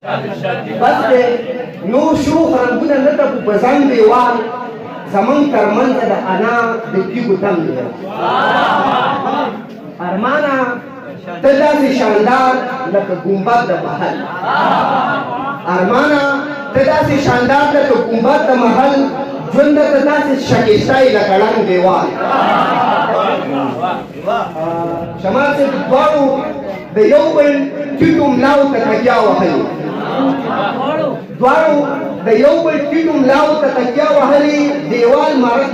بس نور شروع رنگونه نه ته په ځان دیوال زمون ترمنځ د انا د کیږو تم دی ارمانا ته داسې شاندار لکه ګمبد د محل ارمانا ته داسې شاندار لکه ګمبد د محل ژوند ته داسې شکستای لکه ړنګ دیوال شمال صاحب دواړو د یو بل ټیټو ملاو ته تکیه وهلي دواړو د یو بل ټیټو ملاو ته تکیه وهلي دیوال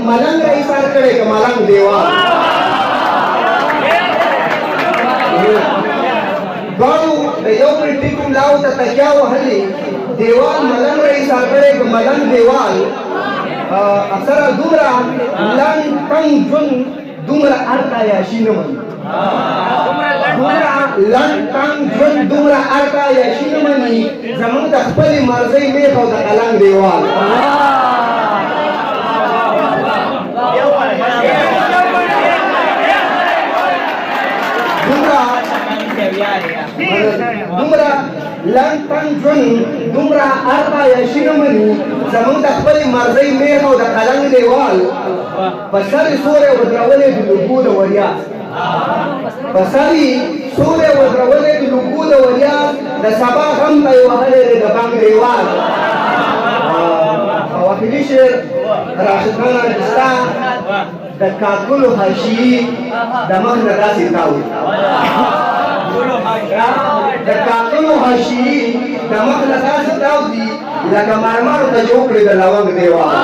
ملنګ را ایسار کړی که ملنګ دیوال دواړو د یو بل ټیټو ملاو ته تکیه وهلي دیوال ملنګ را ایسار کړی که ملنګ دیوال اکثره دومره لنډ تنګ ژوند دومره ارته عیاشي نه مني دومره لنډ تنګ ژوند دومره ارته عیاشي نه مني زموږ د خپلې مرضۍ میخ او د قلم دیوال دومره لنډ تنګ ژوند دومره ارته عیاشي نه مني زموږ د خپلې مرضۍ میخ او د قلم دیوال په سر یې سوری ودرولې د لوګو د وریاض په سر یې سوری ودرولې د لوګو د وریاض د سبا غم ته یې وهلی دی د بنګ دیوال او اخري شعر راشد خان ستا د کاکلو حاشیي د مخ نه داسې تاوي د کاکلو حاشیي د مخ نه داسې تاوي لکه مرمرو ته چې وکړې د لونګ دیوال